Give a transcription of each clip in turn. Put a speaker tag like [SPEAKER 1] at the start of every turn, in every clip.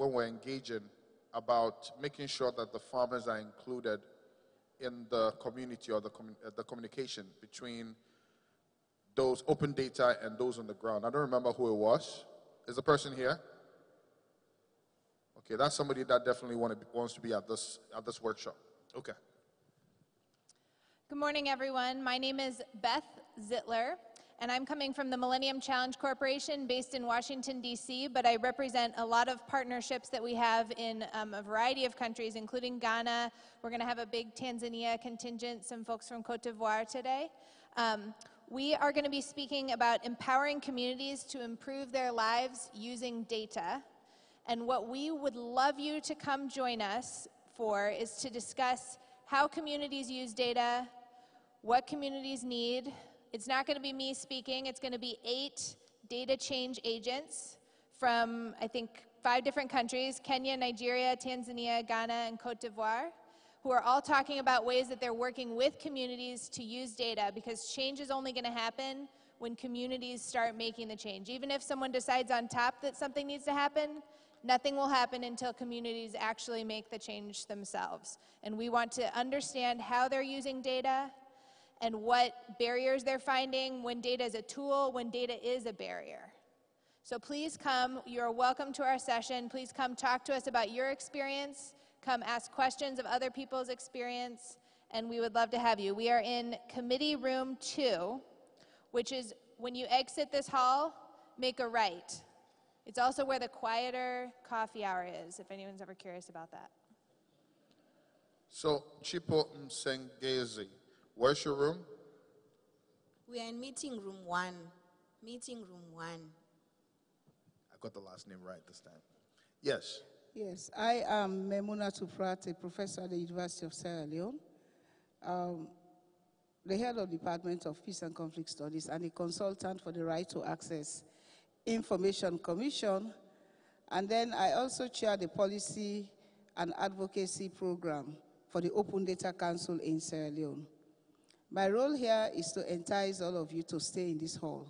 [SPEAKER 1] when we're engaging about making sure that the farmers are included in the community or the communication between those open data and those on the ground. I don't remember who it was. Is the person here? Okay, that's somebody that definitely wants to be at this workshop. Okay.
[SPEAKER 2] Good morning, everyone. My name is Beth Zittler, and I'm coming from the Millennium Challenge Corporation based in Washington, D.C., but I represent a lot of partnerships that we have in a variety of countries, including Ghana. We're going to have a big Tanzania contingent, some folks from Cote d'Ivoire today. We are going to be speaking about empowering communities to improve their lives using data. And what we would love you to come join us for is to discuss how communities use data, what communities need. It's not going to be me speaking. It's going to be 8 data change agents from, I think, 5 different countries: Kenya, Nigeria, Tanzania, Ghana, and Cote d'Ivoire, who are all talking about ways that they're working with communities to use data, because change is only going to happen when communities start making the change. Even if someone decides on top that something needs to happen, nothing will happen until communities actually make the change themselves. And we want to understand how they're using data and what barriers they're finding when data is a tool, when data is a barrier. So please come. You're welcome to our session. Please come talk to us about your experience. Come ask questions of other people's experience, and we would love to have you. We are in Committee Room 2, which is, when you exit this hall, make a right. It's also where the quieter coffee hour is, if anyone's ever curious about that.
[SPEAKER 1] So, Chipo Msengezi, where's your room?
[SPEAKER 3] We are in meeting room 1. Meeting room 1.
[SPEAKER 1] I got the last name right this time. Yes.
[SPEAKER 4] Yes, I am Memuna Tufrat, a professor at the University of Sierra Leone, the head of the Department of Peace and Conflict Studies, and a consultant for the Right to Access Information Commission. And then I also chair the Policy and Advocacy Program for the Open Data Council in Sierra Leone. My role here is to entice all of you to stay in this hall,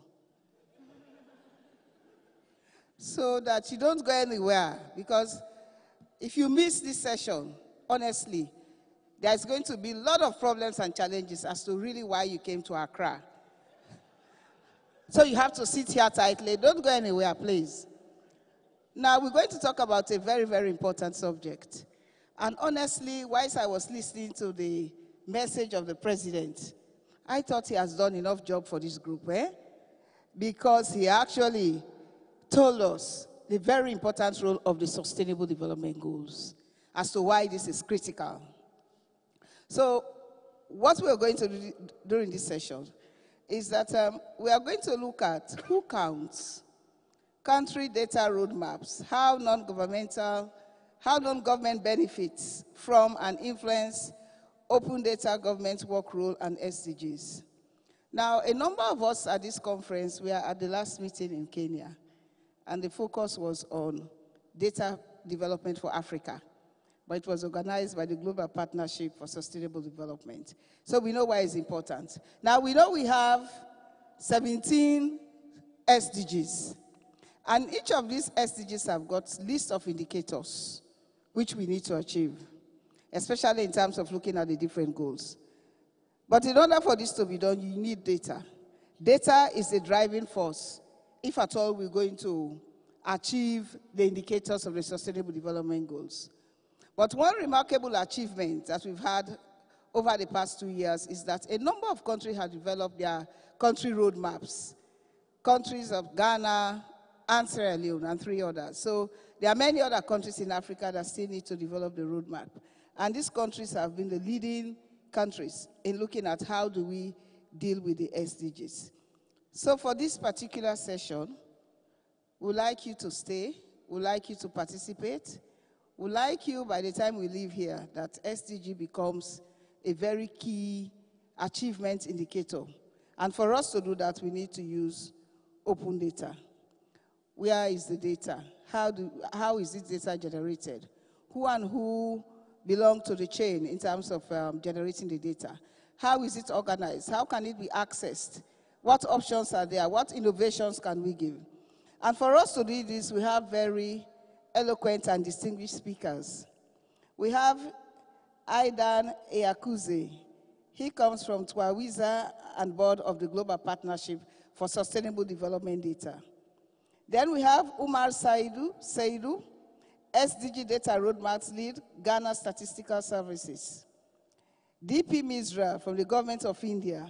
[SPEAKER 4] so that you don't go anywhere, because if you miss this session, honestly, there's going to be a lot of problems and challenges as to really why you came to Accra. So you have to sit here tightly. Don't go anywhere, please. Now, we're going to talk about a very, very important subject. And honestly, whilst I was listening to the message of the president, I thought he has done enough job for this group, because he actually told us the very important role of the Sustainable Development Goals as to why this is critical. So what we are going to do during this session is that we are going to look at who counts, country data roadmaps, how non-government benefits from and influence open data government work role and SDGs. Now, a number of us at this conference, we are at the last meeting in Kenya, and the focus was on data development for Africa, but it was organized by the Global Partnership for Sustainable Development. So we know why it's important. Now, we know we have 17 SDGs, and each of these SDGs have got lists of indicators which we need to achieve, especially in terms of looking at the different goals. But in order for this to be done, you need data. Data is the driving force, if at all we're going to achieve the indicators of the Sustainable Development Goals. But one remarkable achievement that we've had over the past 2 years is that a number of countries have developed their country roadmaps. Countries of Ghana and Sierra Leone and 3 others. So there are many other countries in Africa that still need to develop the roadmap. And these countries have been the leading countries in looking at how do we deal with the SDGs. So for this particular session, we'd like you to stay, we'd like you to participate, we'd like you, by the time we leave here, that SDG becomes a very key achievement indicator. And for us to do that, we need to use open data. Where is the data? How is this data generated? Who and who belong to the chain in terms of generating the data? How is it organized? How can it be accessed? What options are there? What innovations can we give? And for us to do this, we have very eloquent and distinguished speakers. We have Aidan Eyakuze. He comes from Twawiza and board of the Global Partnership for Sustainable Development Data. Then we have Umar Saidu, SDG Data Roadmaps Lead, Ghana Statistical Services. DP Misra from the Government of India.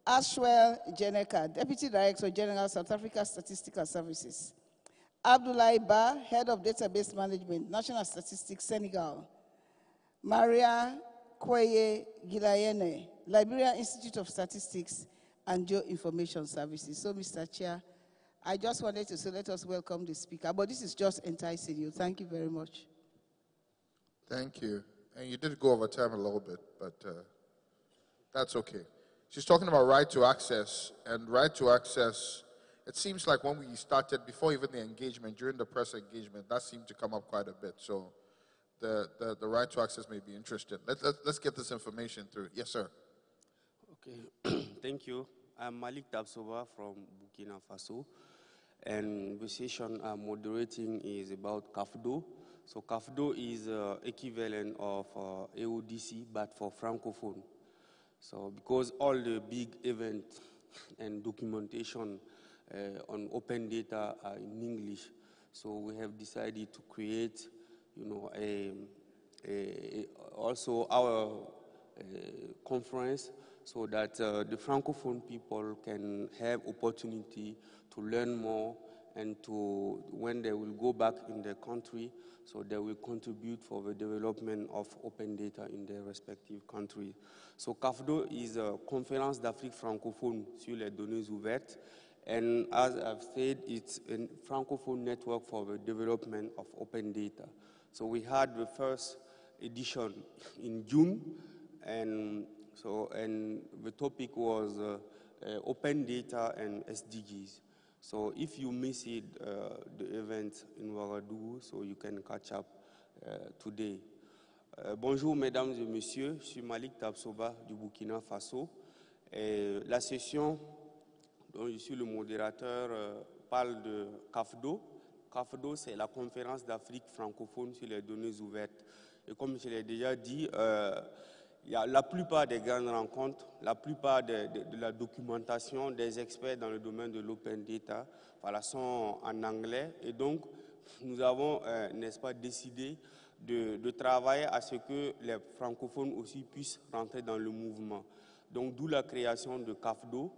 [SPEAKER 4] Ashwell Jeneka, Deputy Director General, South Africa Statistical Services. Abdoulaye Ba, Head of Database Management, National Statistics, Senegal. Maria Kweye Gilayene, Liberia Institute of Statistics and Geoinformation Services. So, Mr. Chair, I just wanted to say let us welcome the speaker, but this is just enticing you. Thank you very much.
[SPEAKER 1] Thank you. And you did go over time a little bit, but that's okay. She's talking about right to access, and right to access, it seems like when we started, before even the engagement, during the press engagement, that seemed to come up quite a bit. So the right to access may be interesting. Let's get this information through. Yes, sir.
[SPEAKER 5] Okay, thank you. I'm Malik Tabsoba from Burkina Faso, and the session I'm moderating is about CAFDO. So CAFDO is equivalent of AODC, but for Francophone. So because all the big events and documentation on open data are in English, so we have decided to create, also our conference so that the Francophone people can have opportunity to learn more, and to, when they will go back in their country, so they will contribute for the development of open data in their respective countries. So CAFDO is a Conférence d'Afrique francophone sur les données ouvertes, and as I've said, it's a francophone network for the development of open data. So we had the first edition in June, and the topic was open data and SDGs. So if you miss it, the event in Ouagadougou, so you can catch up today. Bonjour mesdames et messieurs, je suis Malik Tabsoba du Burkina Faso. La session dont je suis le modérateur parle de CAFDO. CAFDO, c'est la conférence d'Afrique francophone sur les données ouvertes. Et comme je l'ai déjà dit, il y a la plupart des grandes rencontres, la plupart de la documentation des experts dans le domaine de l'open data, voilà, sont en anglais. Et donc, nous avons, n'est-ce pas, décidé de travailler à ce que les francophones aussi puissent rentrer dans le mouvement. Donc, d'où la création de CAFDO.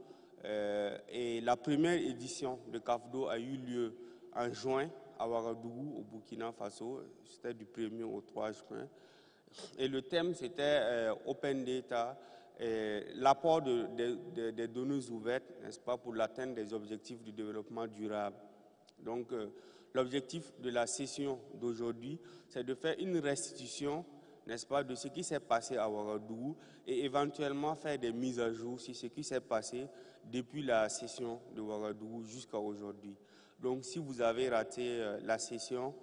[SPEAKER 5] Et la première édition de CAFDO a eu lieu en juin à Ouagadougou, au Burkina Faso. C'était du 1er au 3 juin. Et le thème, c'était Open Data, l'apport des données ouvertes, n'est-ce pas, pour l'atteinte des objectifs du développement durable. Donc, l'objectif de la session d'aujourd'hui, c'est de faire une restitution, n'est-ce pas, de ce qui s'est passé à Ouagadougou et éventuellement faire des mises à jour sur ce qui s'est passé depuis la session de Ouagadougou jusqu'à aujourd'hui. Donc, si vous avez raté la session,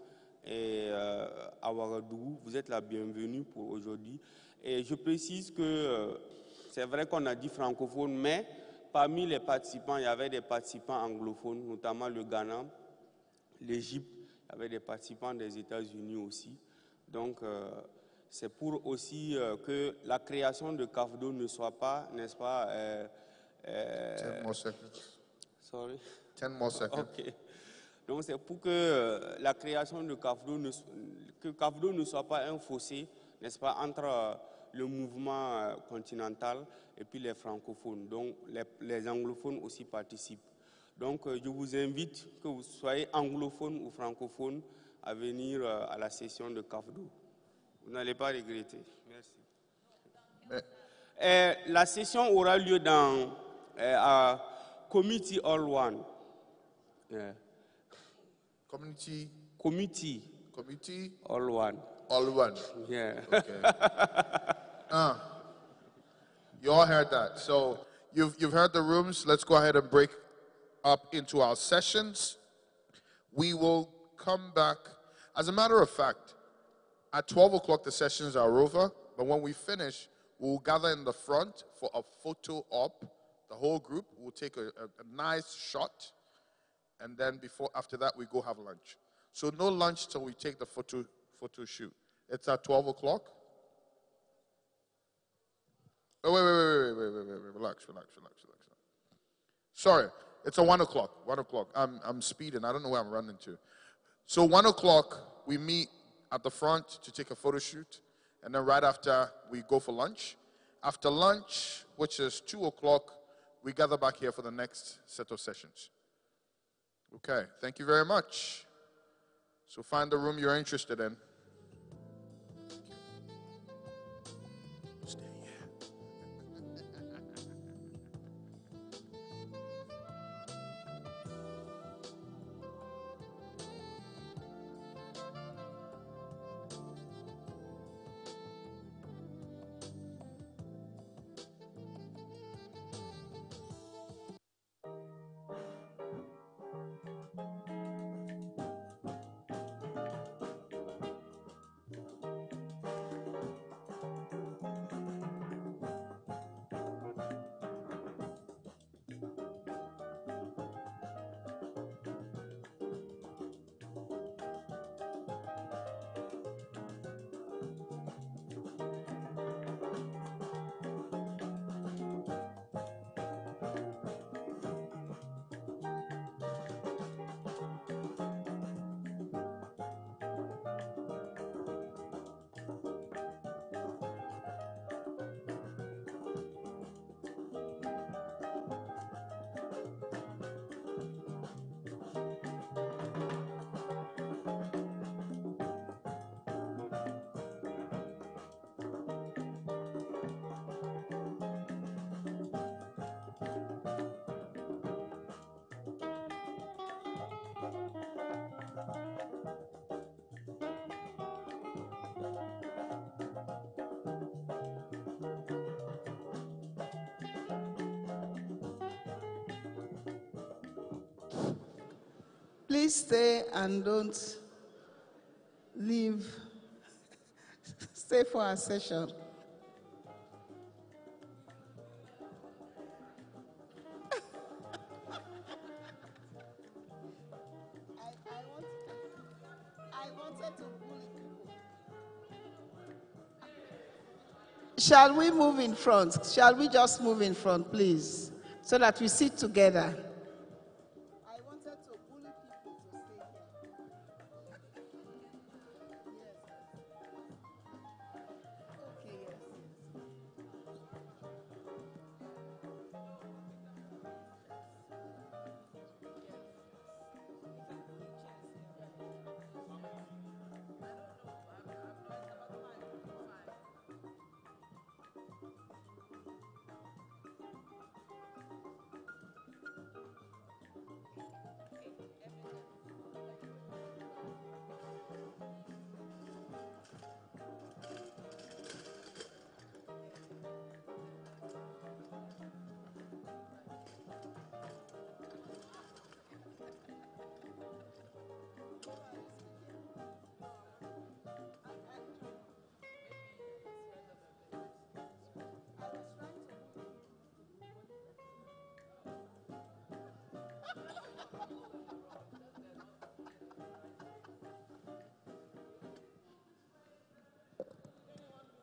[SPEAKER 5] à Ouagadougou, vous êtes la bienvenue pour aujourd'hui. Et je précise que c'est vrai qu'on a dit francophone, mais parmi les participants, il y avait des participants anglophones, notamment le Ghana, l'Égypte, il y avait des participants des États-Unis aussi. Donc, c'est pour aussi que la création de CAFDO ne soit pas, n'est-ce pas...
[SPEAKER 1] 10 more seconds.
[SPEAKER 5] Sorry?
[SPEAKER 1] 10 more seconds.
[SPEAKER 5] Okay. Donc c'est pour que la création de CAFDO ne soit pas un fossé, n'est-ce pas, entre le mouvement continental et puis les francophones. Donc les anglophones aussi participent. Donc je vous invite, que vous soyez anglophone ou francophone, à venir à la session de CAFDO. Vous n'allez pas regretter. Merci. La session aura lieu dans à Committee Hall 1. Yeah.
[SPEAKER 1] Committee.
[SPEAKER 5] All one.
[SPEAKER 1] All one.
[SPEAKER 5] Yeah.
[SPEAKER 1] Okay. You all heard that. So you've heard the rooms. Let's go ahead and break up into our sessions. We will come back. As a matter of fact, at 12 o'clock the sessions are over. But when we finish, we'll gather in the front for a photo op. The whole group will take a nice shot. And then after that, we go have lunch. So no lunch till we take the photo shoot. It's at 12 o'clock. Oh, wait. Relax. Sorry, it's at 1 o'clock. 1 o'clock. I'm speeding. I don't know where I'm running to. So 1 o'clock, we meet at the front to take a photo shoot. And then right after, we go for lunch. After lunch, which is 2 o'clock, we gather back here for the next set of sessions. Okay, thank you very much. So find the room you're interested in. Stay here.
[SPEAKER 4] Please stay and don't leave. Stay for our session. I wanted to bully people. Shall we move in front? Shall we just move in front, please, so that we sit together? I wanted to bully people to stay here. Yes. Okay, yes.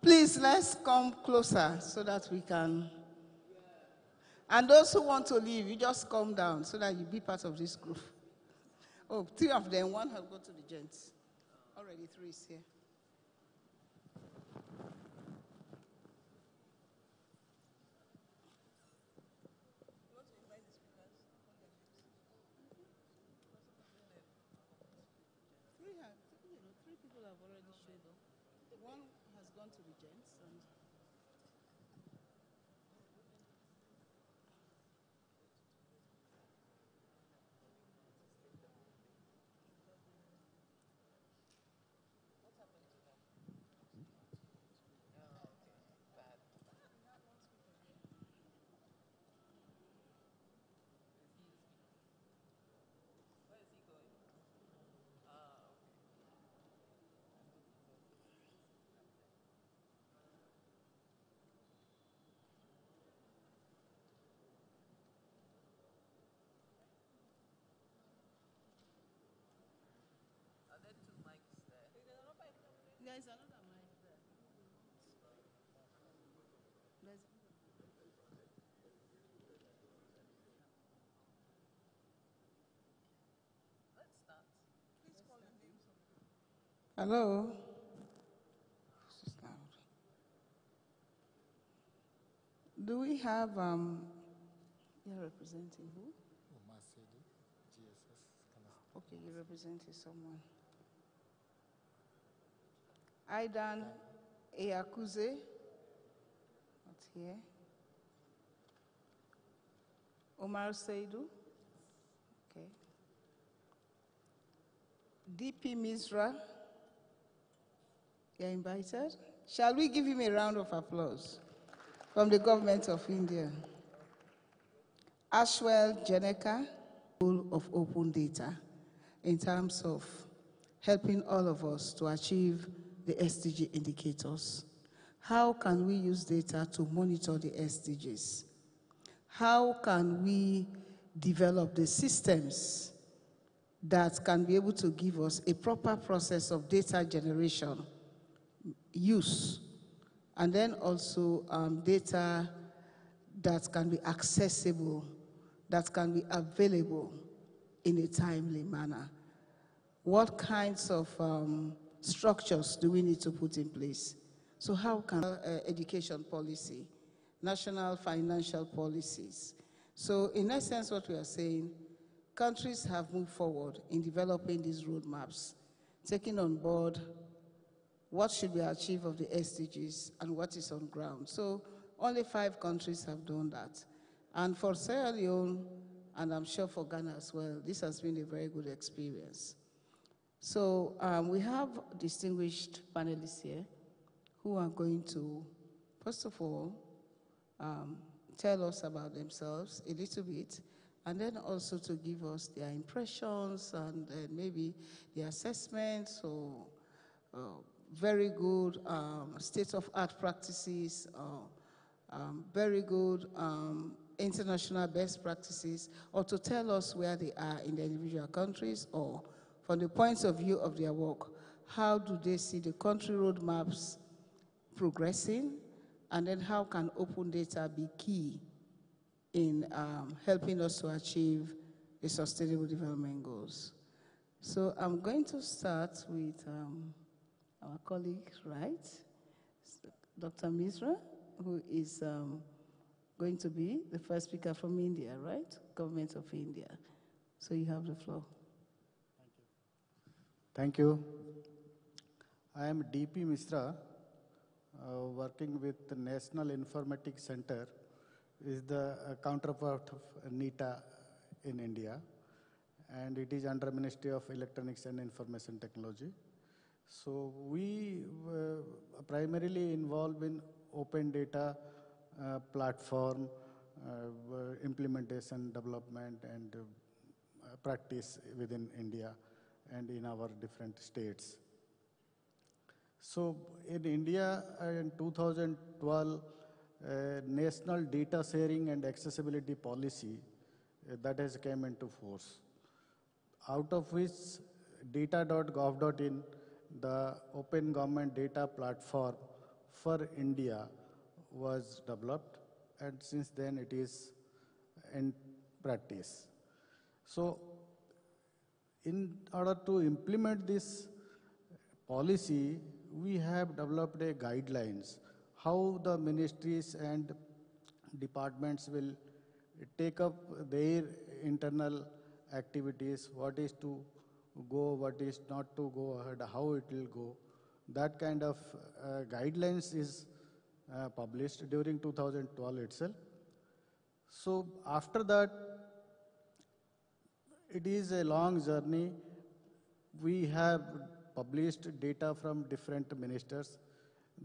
[SPEAKER 4] Please, let's come closer so that we can. And those who want to leave, you just come down so that you be part of this group. Oh, 3 of them. 1 has gone to the gents. Already 3 is here. Three people have already showed up. 1 has gone to the gents. And is another mic there. Let's start. Please call your name. Hello. This is loud. Do we have, you're representing who? Okay, you represented someone. Aidan Eyakuze, not here. Omar Seidu, okay. DP Misra, you're invited. Shall we give him a round of applause from the government of India? Ashwell Janeka, of open data in terms of helping all of us to achieve the SDG indicators. How can we use data to monitor the SDGs? How can we develop the systems that can be able to give us a proper process of data generation, use, and then also data that can be accessible, that can be available in a timely manner? What kinds of structures do we need to put in place? So how can education policy, national financial policies? So in essence, what we are saying, countries have moved forward in developing these roadmaps, taking on board what should be achieved of the SDGs and what is on ground. So only 5 countries have done that. And for Sierra Leone, and I'm sure for Ghana as well, this has been a very good experience. So we have distinguished panelists here who are going to, first of all, tell us about themselves a little bit, and then also to give us their impressions and maybe the assessments or very good state-of-art practices, very good international best practices, or to tell us where they are in the individual countries, or from the point of view of their work, how do they see the country roadmaps progressing, and then how can open data be key in helping us to achieve the Sustainable Development Goals. So I'm going to start with our colleague, right, Dr. Misra, who is going to be the first speaker from India, right? Government of India. So you have the floor.
[SPEAKER 6] Thank you. I am DP Misra, working with the National Informatics Center, is the counterpart of NITA in India, and it is under Ministry of Electronics and Information Technology. So we were primarily involved in open data platform, implementation, development, and practice within India and in our different states. So in India in 2012, National Data Sharing and Accessibility Policy that has came into force, out of which data.gov.in, the open government data platform for India, was developed, and since then it is in practice. So in order to implement this policy, we have developed a guidelines how the ministries and departments will take up their internal activities, what is to go, what is not to go ahead, how it will go. That kind of guidelines is published during 2012 itself. So after that, it is a long journey. We have published data from different ministers.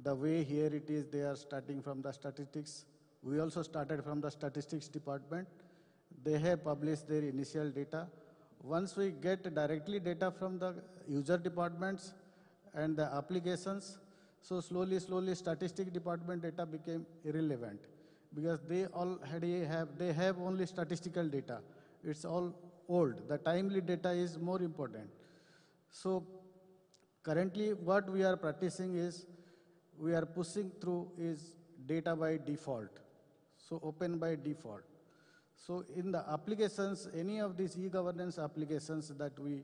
[SPEAKER 6] The way here it is, they are starting from the statistics. We also started from the statistics department. They have published their initial data. Once we get directly data from the user departments and the applications, so slowly, statistics department data became irrelevant because they have only statistical data. It's all old. The timely data is more important. So currently what we are practicing is, we are pushing through is data by default. So open by default. So in the applications, any of these e-governance applications that we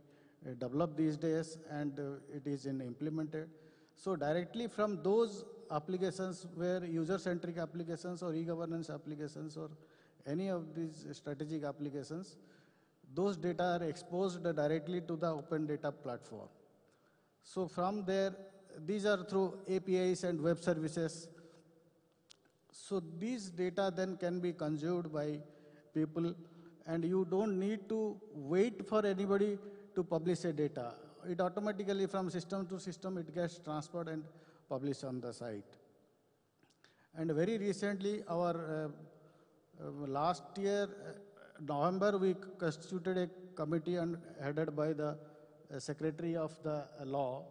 [SPEAKER 6] develop these days and it is implemented. So directly from those applications where user-centric applications or e-governance applications or any of these strategic applications, those data are exposed directly to the open data platform. So from there, these are through APIs and web services. So these data then can be consumed by people, and you don't need to wait for anybody to publish a data. It automatically from system to system, it gets transferred and published on the site. And very recently, our last year, November, we constituted a committee and headed by the Secretary of the Law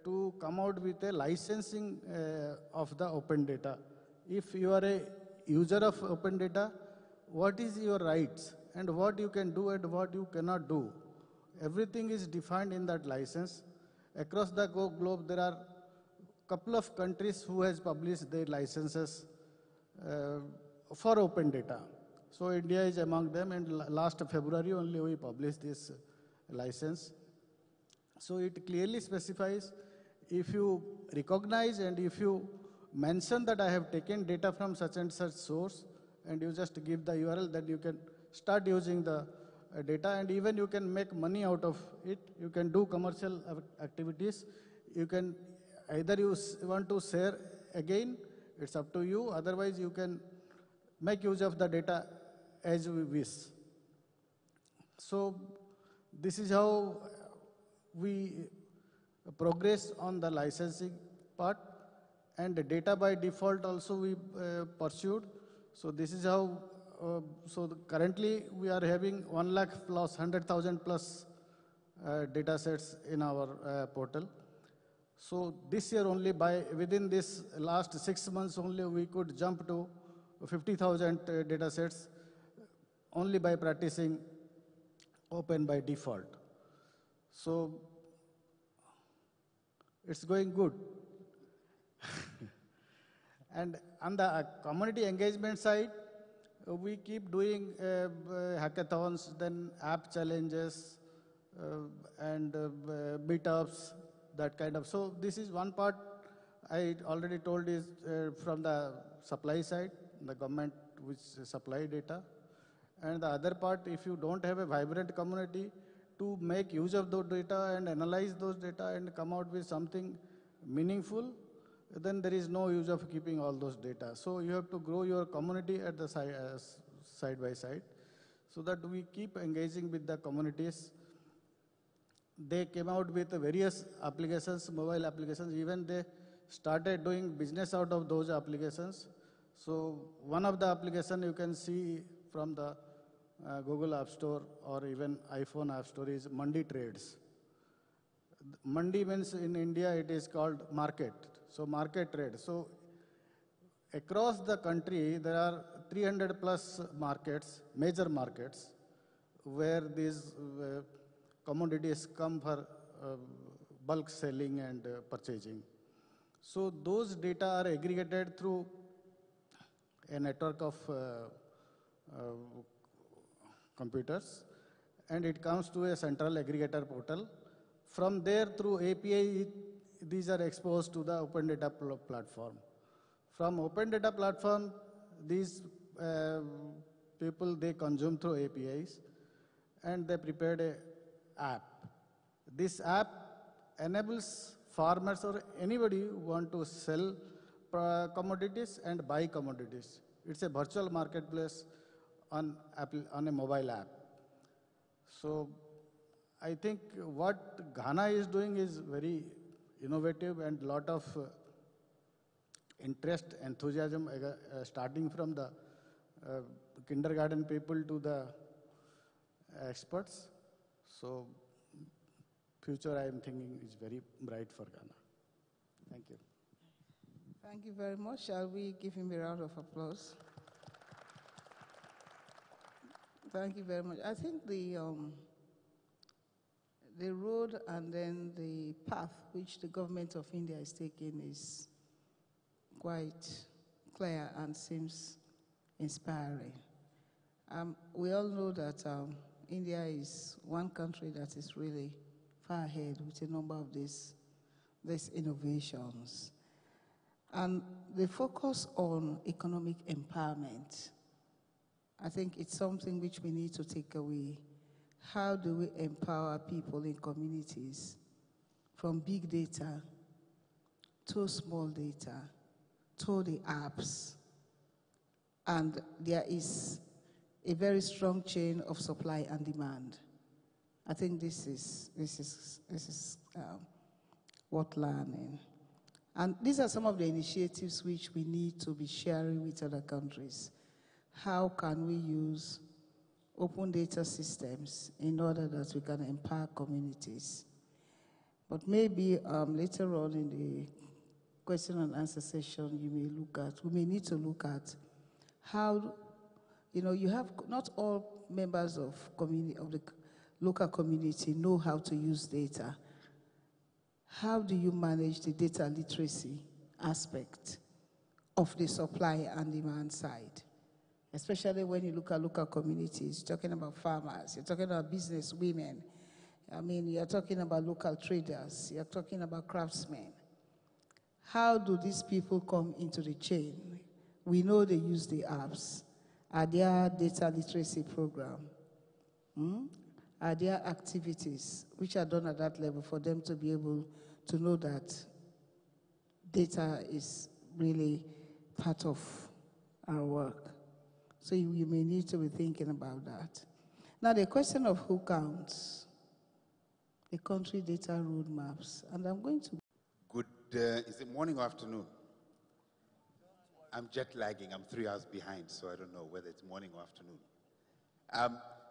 [SPEAKER 6] to come out with a licensing of the open data. If you are a user of open data, what is your rights and what you can do and what you cannot do? Everything is defined in that license. Across the globe, there are a couple of countries who has published their licenses for open data. So India is among them, and last February only we published this license. So it clearly specifies, if you recognize and if you mention that I have taken data from such and such source, and you just give the URL, that you can start using the data, and even you can make money out of it. You can do commercial activities. You can either want to share again, it's up to you. Otherwise, you can make use of the data as we wish. So this is how we progress on the licensing part, and the data by default also we pursued. So this is how, currently we are having 1 lakh plus 100,000 plus data sets in our portal. So this year only, within this last 6 months only, we could jump to 50,000 data sets only by practicing open by default. So it's going good. And on the community engagement side, we keep doing hackathons, then app challenges, and meetups, that kind of. So this is one part I already told is from the supply side, the government which supply data. And the other part, if you don't have a vibrant community to make use of those data and analyze those data and come out with something meaningful, then there is no use of keeping all those data. So you have to grow your community at the side by side, so that we keep engaging with the communities. They came out with various applications, mobile applications, even they started doing business out of those applications. So one of the applications you can see from the Google App Store or even iPhone App Store is Mandi Trades. Mandi means in India it is called market. So market trade. So across the country there are 300 plus markets, major markets, where these commodities come for bulk selling and purchasing. So those data are aggregated through a network of computers, and it comes to a central aggregator portal. From there, through API, these are exposed to the open data platform. From open data platform, these people, they consume through APIs, and they prepared an app. This app enables farmers or anybody who want to sell commodities and buy commodities. It's a virtual marketplace on a mobile app. So I think what Ghana is doing is very innovative, and lot of interest, enthusiasm, starting from the kindergarten people to the experts. So future, I am thinking, is very bright for Ghana. Thank you.
[SPEAKER 4] Thank you very much. Shall we give him a round of applause? Thank you very much. I think the the road and then the path which the government of India is taking is quite clear and seems inspiring. We all know that India is one country that is really far ahead with a number of these innovations. And the focus on economic empowerment, I think it's something which we need to take away. How do we empower people in communities from big data to small data to the apps? And there is a very strong chain of supply and demand. I think this is worth learning. And these are some of the initiatives which we need to be sharing with other countries. How can we use open data systems in order that we can empower communities? But maybe later on in the question and answer session, we may need to look at how, you have not all members of the local community know how to use data. How do you manage the data literacy aspect of the supply and demand side? Especially when you look at local communities, you're talking about farmers, you're talking about business women, you're talking about local traders, you're talking about craftsmen. How do these people come into the chain? We know they use the apps. Are there data literacy programs? Are there activities which are done at that level for them to be able to know that data is really part of our work? So you may need to be thinking about that. Now, the question of who counts, the country data roadmaps, and I'm going to...
[SPEAKER 7] Good, is it morning or afternoon? I'm jet lagging, I'm 3 hours behind, so I don't know whether it's morning or afternoon.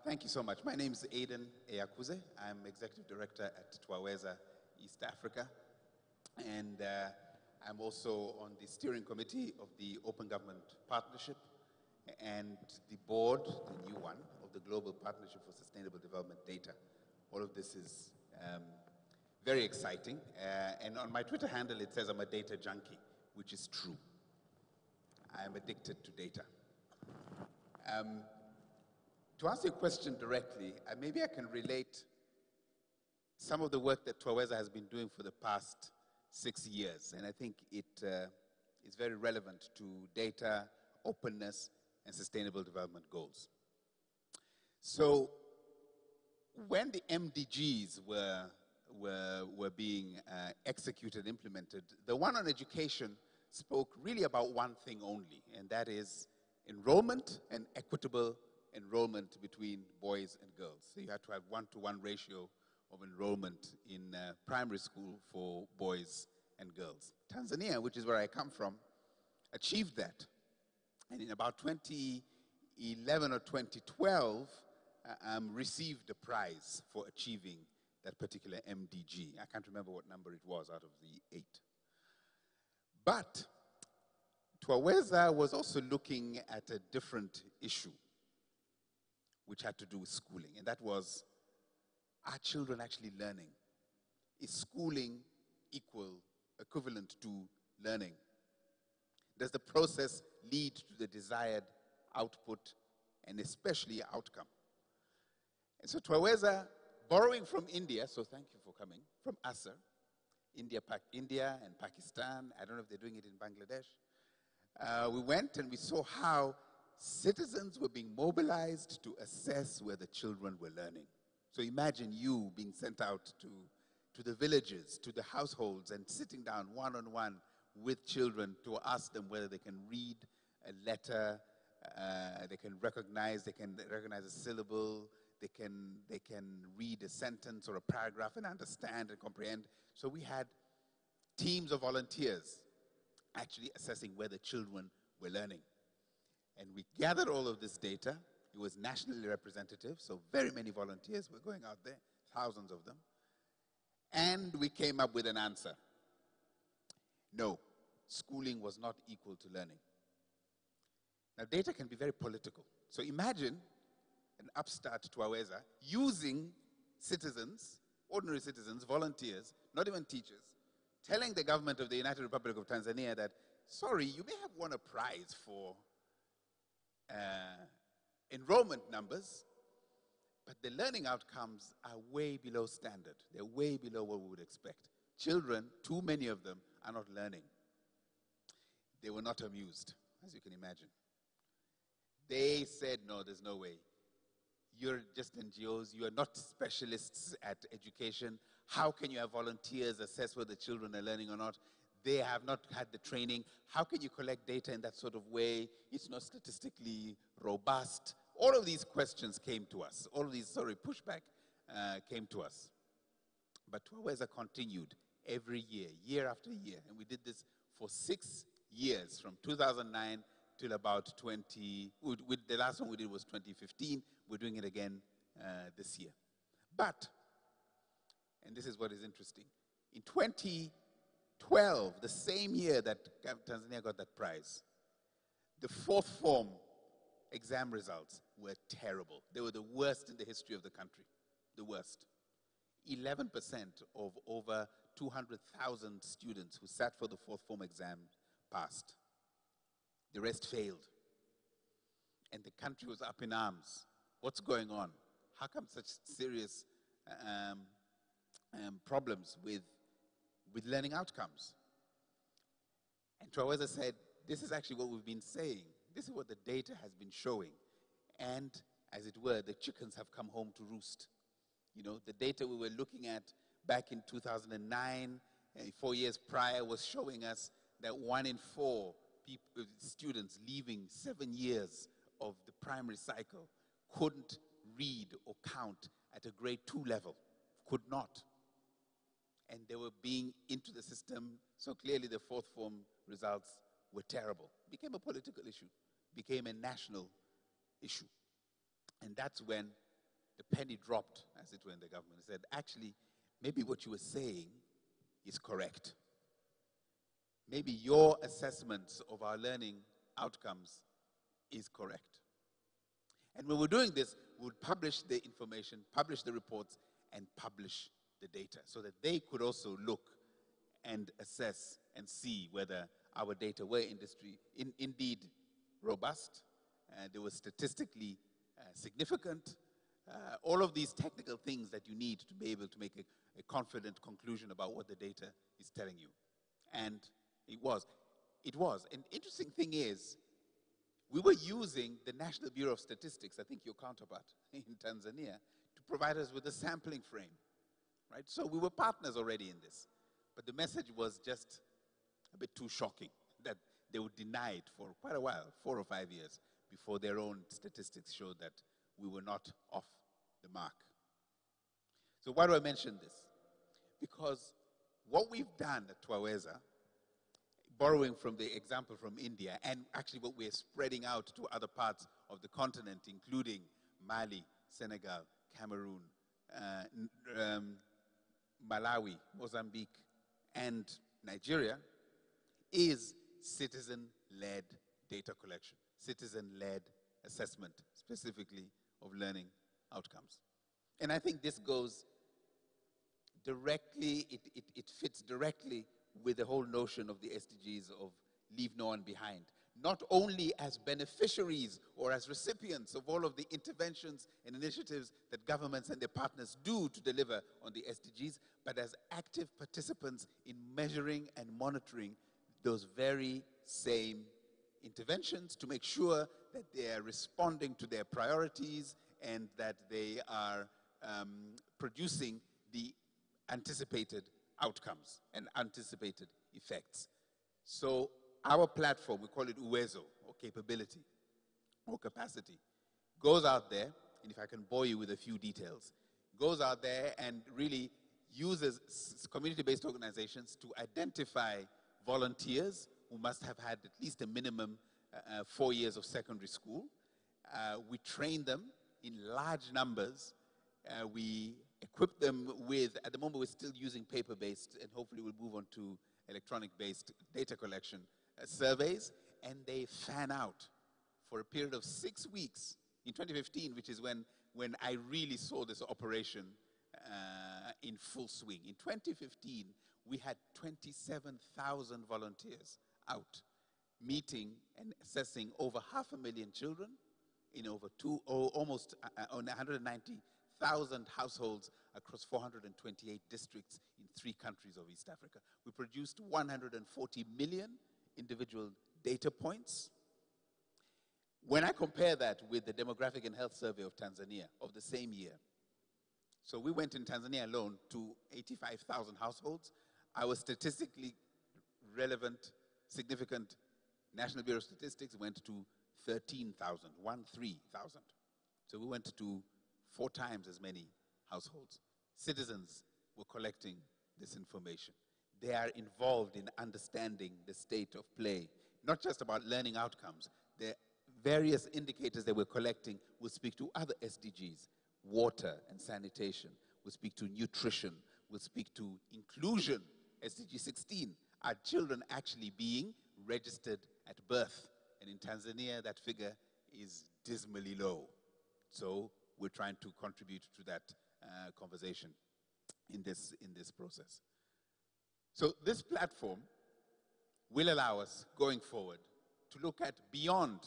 [SPEAKER 7] Thank you so much. My name is Aidan Eyakuze. I'm Executive Director at Twaweza East Africa, and I'm also on the steering committee of the Open Government Partnership and the board, the new one, of the Global Partnership for Sustainable Development Data. All of this is very exciting. And on my Twitter handle, it says I'm a data junkie, which is true. I am addicted to data. To answer your question directly, maybe I can relate some of the work that Twaweza has been doing for the past 6 years, and I think it is very relevant to data, openness, and sustainable development goals. So when the MDGs were being executed, implemented, the one on education spoke really about one thing only, and that is enrollment and equitable enrollment between boys and girls. So you had to have 1-to-1 ratio of enrollment in primary school for boys and girls. Tanzania, which is where I come from, achieved that. And in about 2011 or 2012, received a prize for achieving that particular MDG. I can't remember what number it was out of the 8. But Twaweza was also looking at a different issue, which had to do with schooling, and that was, are children actually learning? Is schooling equivalent to learning? Does the process lead to the desired output and especially outcome? And so Twaweza, borrowing from India, so thank you for coming, from ASER, India and Pakistan, I don't know if they're doing it in Bangladesh, we went and we saw how citizens were being mobilized to assess whether children were learning. So imagine you being sent out to the villages, to the households, and sitting down one-on-one with children to ask them whether they can read a letter, they can recognize a syllable, they can read a sentence or a paragraph and understand and comprehend. So we had teams of volunteers actually assessing whether children were learning. And we gathered all of this data. It was nationally representative, so very many volunteers were going out there, thousands of them. And we came up with an answer. No, schooling was not equal to learning. Now, data can be very political. So imagine an upstart Twaweza using citizens ordinary citizens, volunteers, not even teachers, telling the government of the United Republic of Tanzania that, sorry, you may have won a prize for enrollment numbers, but the learning outcomes are way below standard. They're way below what we would expect. Children, too many of them, are not learning. They were not amused, as you can imagine. They said, no, there's no way. You're just NGOs. You are not specialists at education. How can you have volunteers assess whether children are learning or not? They have not had the training. How can you collect data in that sort of way? It's not statistically robust. All of these questions came to us. All of these, pushback came to us. But Twaweza continued every year, year after year. And we did this for 6 years, from 2009 till about the last one we did was 2015. We're doing it again this year. But, and this is what is interesting, in 2012, the same year that Tanzania got that prize, the fourth form exam results were terrible. They were the worst in the history of the country, the worst. 11% of over 200,000 students who sat for the fourth form exam passed. The rest failed. And the country was up in arms. What's going on? How come such serious problems with learning outcomes? And Twaweza said, this is actually what we've been saying. This is what the data has been showing. And, as it were, the chickens have come home to roost. You know, the data we were looking at back in 2009, 4 years prior, was showing us that 1 in 4 students leaving 7 years of the primary cycle couldn't read or count at a grade 2 level, could not. And they were being into the system, so clearly the fourth form results were terrible. Became a political issue, became a national issue. And that's when the penny dropped, as it were, in the government. It said, actually, maybe what you were saying is correct. Maybe your assessments of our learning outcomes is correct. And when we're doing this, we would publish the information, publish the reports, and publish the data so that they could also look and assess and see whether our data were indeed robust, they were statistically significant, all of these technical things that you need to be able to make a confident conclusion about what the data is telling you. And it was. An interesting thing is, we were using the National Bureau of Statistics, I think your counterpart in Tanzania, to provide us with a sampling frame, right? So we were partners already in this. But the message was just a bit too shocking that they would deny it for quite a while, 4 or 5 years, before their own statistics showed that we were not off the mark. So why do I mention this? Because what we've done at Twaweza, borrowing from the example from India, and actually what we're spreading out to other parts of the continent, including Mali, Senegal, Cameroon, Malawi, Mozambique, and Nigeria, is citizen-led data collection, citizen-led assessment, specifically of learning outcomes. And I think this goes directly, it fits directly with the whole notion of the SDGs of leave no one behind. Not only as beneficiaries or as recipients of all of the interventions and initiatives that governments and their partners do to deliver on the SDGs, but as active participants in measuring and monitoring those very same interventions to make sure that they are responding to their priorities and that they are producing the anticipated outcomes and anticipated effects. So our platform, we call it Uwezo, or capability, or capacity, goes out there, and if I can bore you with a few details, goes out there and really uses community-based organizations to identify volunteers who must have had at least a minimum 4 years of secondary school. We train them in large numbers. We equip them with, at the moment we're still using paper-based, and hopefully we'll move on to electronic-based data collection surveys, and they fan out for a period of 6 weeks in 2015, which is when I really saw this operation in full swing. In 2015, we had 27,000 volunteers out meeting and assessing over 500,000 children in over almost 190,000 households across 428 districts in 3 countries of East Africa. We produced 140 million individual data points. When I compare that with the Demographic and Health Survey of Tanzania of the same year, so we went in Tanzania alone to 85,000 households. Our statistically relevant, significant National Bureau of Statistics went to 13,000. So we went to 4 times as many households. Citizens were collecting this information. They are involved in understanding the state of play, not just about learning outcomes. The various indicators that we're collecting will speak to other SDGs, water and sanitation, will speak to nutrition, will speak to inclusion, SDG 16, are children actually being registered at birth? And in Tanzania, that figure is dismally low. So we're trying to contribute to that conversation in this process. So this platform will allow us, going forward, to look at beyond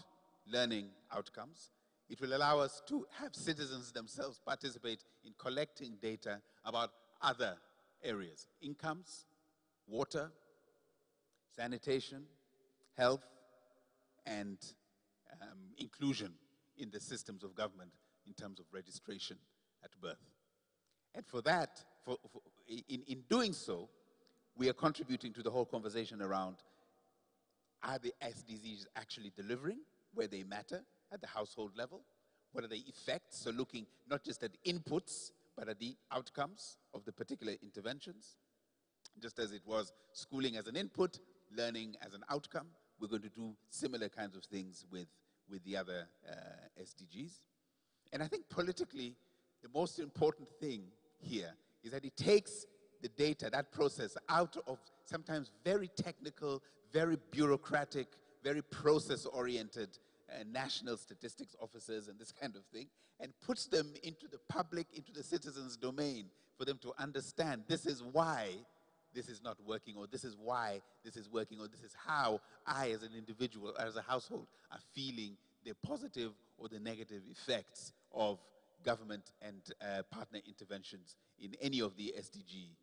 [SPEAKER 7] learning outcomes. It will allow us to have citizens themselves participate in collecting data about other areas: incomes, water, sanitation, health, and inclusion in the systems of government in terms of registration at birth. And for that, in doing so, we are contributing to the whole conversation around, are the SDGs actually delivering where they matter at the household level? What are the effects? So looking not just at inputs, but at the outcomes of the particular interventions. Just as it was schooling as an input, learning as an outcome, we're going to do similar kinds of things with the other SDGs. And I think politically, the most important thing here is that it takes the data, that process, out of sometimes very technical, very bureaucratic, very process-oriented national statistics officers and this kind of thing, and puts them into the public, into the citizens' domain, for them to understand this is why this is not working, or this is why this is working, or this is how I as an individual, as a household, are feeling the positive or the negative effects of government and partner interventions in any of the SDG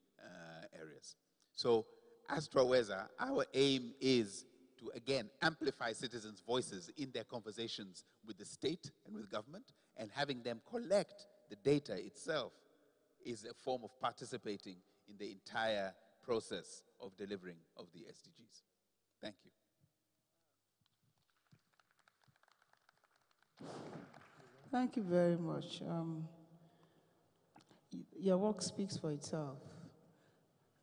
[SPEAKER 7] areas. So as Twaweza, our aim is to, again, amplify citizens' voices in their conversations with the state and with government, and having them collect the data itself is a form of participating in the entire process of delivering of the SDGs. Thank you.
[SPEAKER 4] Thank you very much. Your work speaks for itself.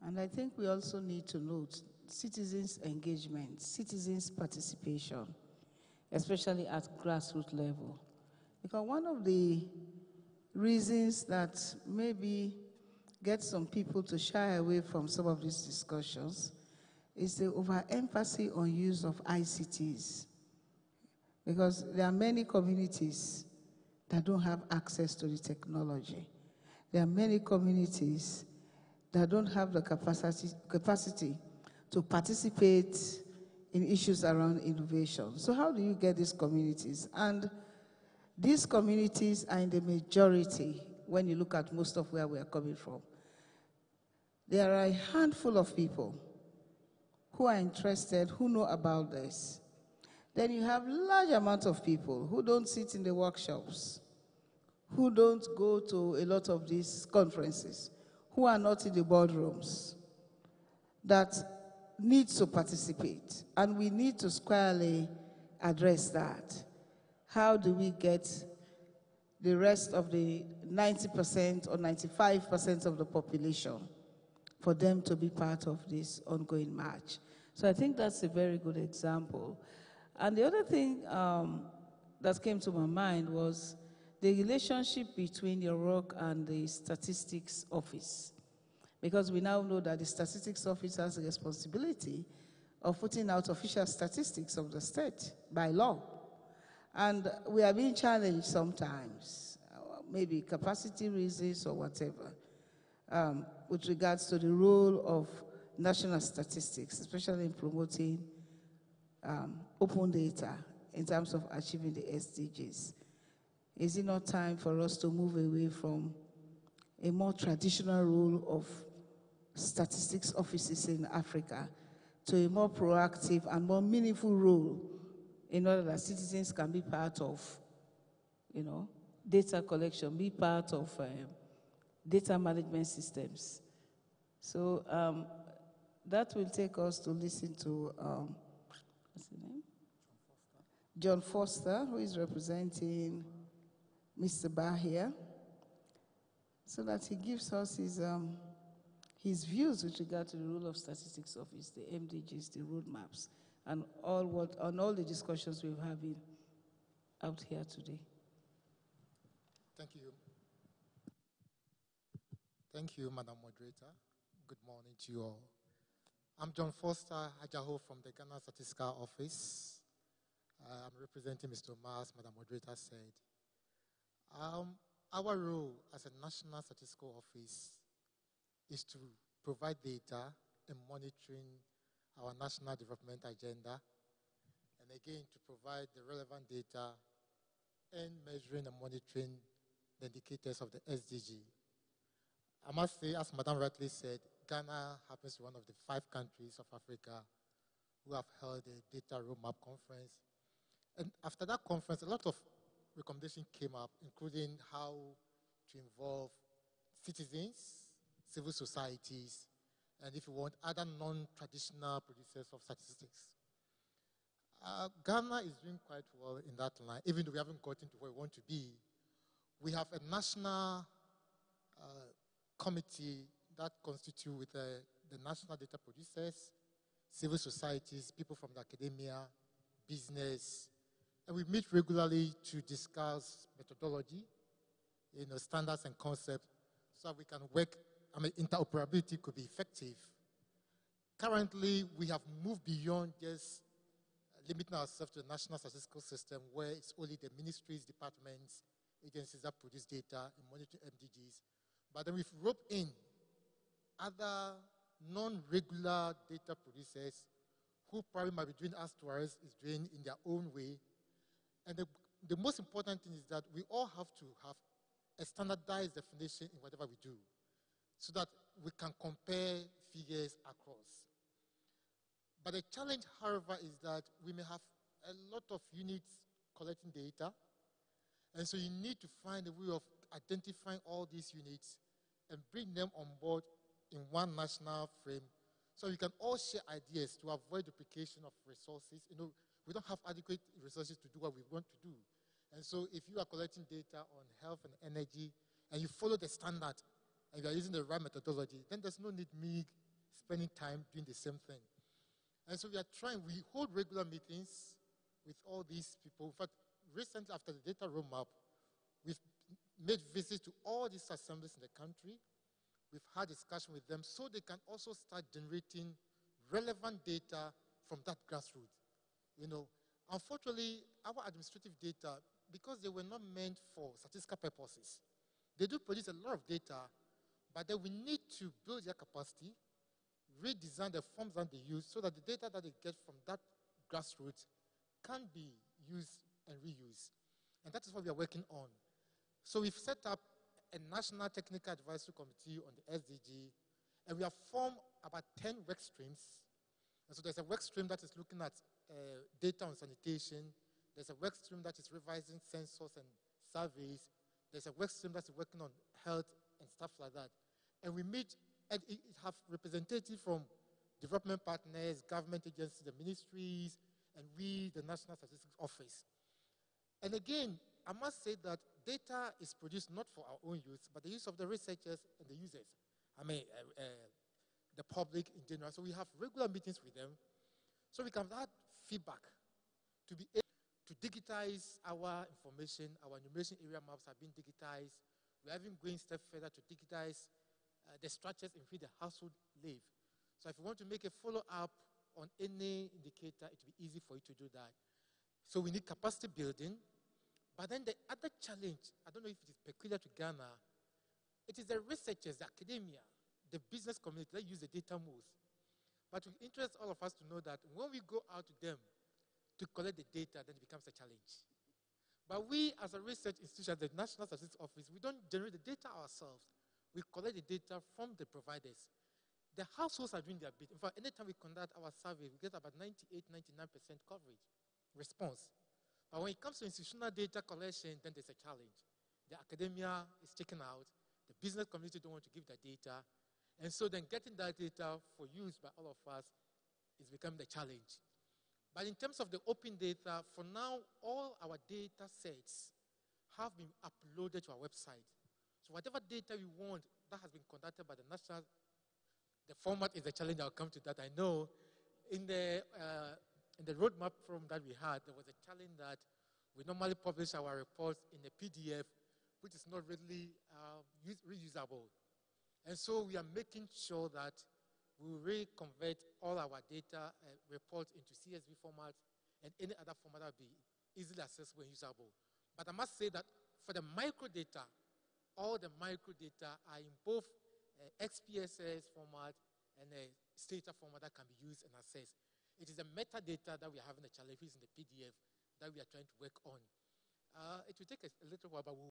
[SPEAKER 4] And I think we also need to note citizens' engagement, citizens' participation, especially at grassroots level. Because one of the reasons that maybe get some people to shy away from some of these discussions is the overemphasis on use of ICTs. Because there are many communities that don't have access to the technology. There are many communities that don't have the capacity to participate in issues around innovation. So how do you get these communities? And these communities are in the majority when you look at most of where we are coming from. There are a handful of people who are interested, who know about this. Then you have large amount of people who don't sit in the workshops, who don't go to a lot of these conferences, who are not in the boardrooms, that need to participate. And we need to squarely address that. How do we get the rest of the 90% or 95% of the population for them to be part of this ongoing march? So I think that's a very good example. And the other thing that came to my mind was the relationship between your work and the Statistics Office. Because we now know that the Statistics Office has a responsibility of putting out official statistics of the state by law. And we are being challenged sometimes, maybe capacity reasons or whatever. with regards to the role of national statistics, especially in promoting open data in terms of achieving the SDGs. Is it not time for us to move away from a more traditional role of statistics offices in Africa to a more proactive and more meaningful role in order that citizens can be part of, data collection, be part of data management systems? So that will take us to listen to, what's the name? John Foster, who is representing Mr. Barr here, so that he gives us his views with regard to the role of statistics office, the MDGs, the roadmaps, and all the discussions we're having out here today.
[SPEAKER 8] Thank you. Thank you, Madam Moderator. Good morning to you all. I'm John Foster Ajaho from the Ghana Statistical Office. I'm representing Mr. Mars, Madam Moderator said. Our role as a National Statistical Office is to provide data in monitoring our national development agenda, and again, to provide the relevant data in measuring and monitoring the indicators of the SDG. I must say, as Madam rightly said, Ghana happens to be one of the 5 countries of Africa who have held a data roadmap conference. And after that conference, a lot of recommendations came up, including how to involve citizens, civil societies, and if you want, other non-traditional producers of statistics. Ghana is doing quite well in that line, even though we haven't gotten to where we want to be. We have a national committee that constitutes with the national data producers, civil societies, people from the academia, business, and we meet regularly to discuss methodology, standards and concepts, so that we can work. Interoperability could be effective. Currently, we have moved beyond just limiting ourselves to the national statistical system, where it's only the ministries, departments, agencies that produce data and monitor MDGs. But then we've roped in other non-regular data producers who probably might be doing as Tuareg is doing in their own way. And the most important thing is that we all have to have a standardized definition in whatever we do, so that we can compare figures across. But the challenge, however, is that we may have a lot of units collecting data, and so you need to find a way of identifying all these units and bring them on board in one national frame, so you can all share ideas to avoid duplication of resources. We don't have adequate resources to do what we want to do. And so if you are collecting data on health and energy, and you follow the standard, and you are using the right methodology, then there's no need me spending time doing the same thing. And so we hold regular meetings with all these people. In fact, recently after the data roadmap, we've made visits to all these assemblies in the country. We've had discussion with them so they can also start generating relevant data from that grassroots. Unfortunately, our administrative data, because they were not meant for statistical purposes, they do produce a lot of data, but then we need to build their capacity, redesign the forms that they use so that the data that they get from that grassroots can be used and reused. And that is what we are working on. So we've set up a National Technical Advisory Committee on the SDG, and we have formed about 10 work streams. And so there's a work stream that is looking at data on sanitation. There's a work stream that is revising census and surveys. There's a work stream that's working on health and stuff like that. And we meet, and it have representatives from development partners, government agencies, the ministries, and we, the National Statistics Office. And again, I must say that data is produced not for our own use, but the use of the researchers and the users. The public in general. So we have regular meetings with them, so we can have feedback to be able to digitize our information. Our enumeration area maps have been digitized. We're even going a step further to digitize the structures in which the household live. So if you want to make a follow-up on any indicator, it will be easy for you to do that. So we need capacity building. But then the other challenge, I don't know if it is peculiar to Ghana, It is the researchers, the academia, the business community that use the data most. But it interests all of us to know that when we go out to them to collect the data, then it becomes a challenge. But we, as a research institution, the National Statistics Office, we don't generate the data ourselves. We collect the data from the providers. The households are doing their bit. In fact, anytime we conduct our survey, we get about 98, 99% coverage, response. But when it comes to institutional data collection, then there's a challenge. The academia is taken out. The business community don't want to give the data. And so then getting that data for use by all of us is becoming the challenge. But in terms of the open data, for now, all our data sets have been uploaded to our website. So whatever data we want, that has been conducted by the national, the format is the challenge. I'll come to that. I know in the roadmap forum that we had, there was a challenge that we normally publish our reports in a PDF, which is not really reusable. And so we are making sure that we will reconvert all our data reports into CSV format and any other format that will be easily accessible and usable. But I must say that for the microdata, all the microdata are in both XPSS format and a Stata format that can be used and accessed. It is the metadata that we are having a challenge in the PDF that we are trying to work on. It will take a little while, but we'll